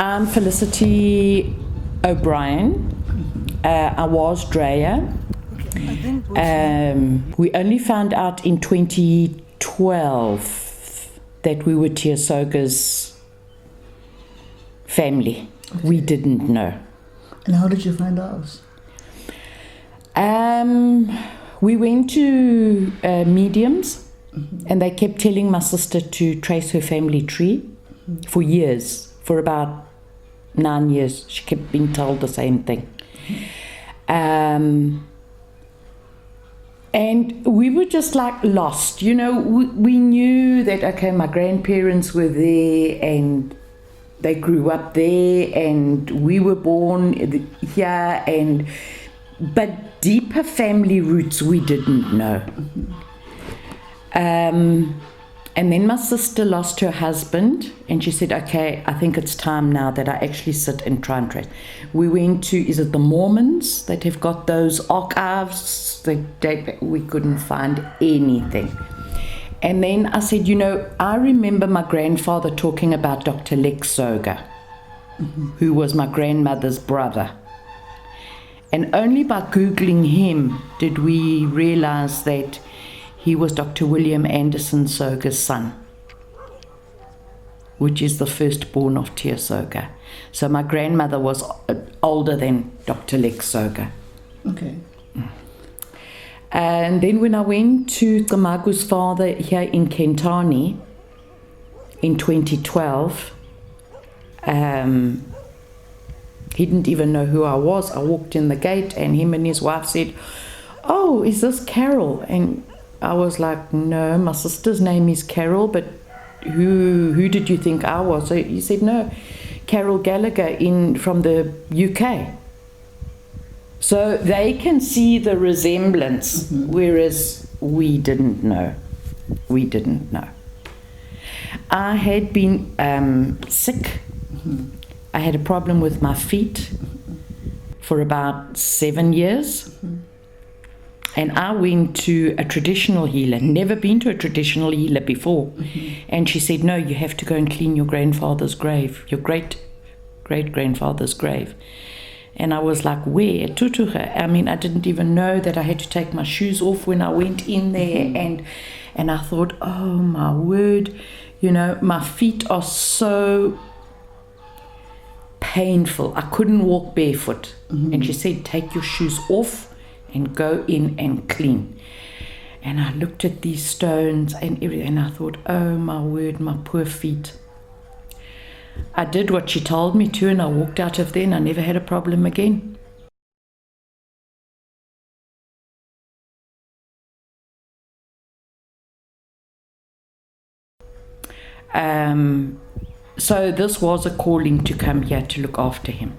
I'm Felicity O'Brien. I was Drea. We only found out in 2012 that we were Tiasoga's family. Okay. We didn't know. And how did you find out? We went to mediums, and they kept telling my sister to trace her family tree for years. For about 9 years, she kept being told the same thing. And we were just like lost, you know. We knew that, okay, my grandparents were there and they grew up there and we were born here, but deeper family roots we didn't know. And then my sister lost her husband, and she said, okay, I think it's time now that I actually sit and try and trace. We went to, is it the Mormons that have got those archives? We couldn't find anything. And then I said, you know, I remember my grandfather talking about Dr. Lex Soga, who was my grandmother's brother. And only by Googling him did we realize that he was Dr. William Anderson Soga's son, which is the firstborn of Tiasoga. So my grandmother was older than Dr. Lex Soga. Okay. And then when I went to Kamagu's father here in Kentani in 2012, he didn't even know who I was. I walked in the gate and him and his wife said, oh, is this Carol? And I was like, no, my sister's name is Carol, but who did you think I was? So he said, no, Carol Gallagher from the UK. So they can see the resemblance, whereas we didn't know. We didn't know. I had been sick. I had a problem with my feet for about 7 years. And I went to a traditional healer, never been to a traditional healer before. And she said, no, you have to go and clean your grandfather's grave, your great-great-grandfather's grave. And I was like, where? At Thuthura. I mean, I didn't even know that I had to take my shoes off when I went in there. And I thought, oh, my word, you know, my feet are so painful. I couldn't walk barefoot. And she said, take your shoes off and go in and clean. And I looked at these stones and everything, and I thought, oh my word, my poor feet. I did what she told me to, and I walked out of there and I never had a problem again. So this was a calling to come here to look after him.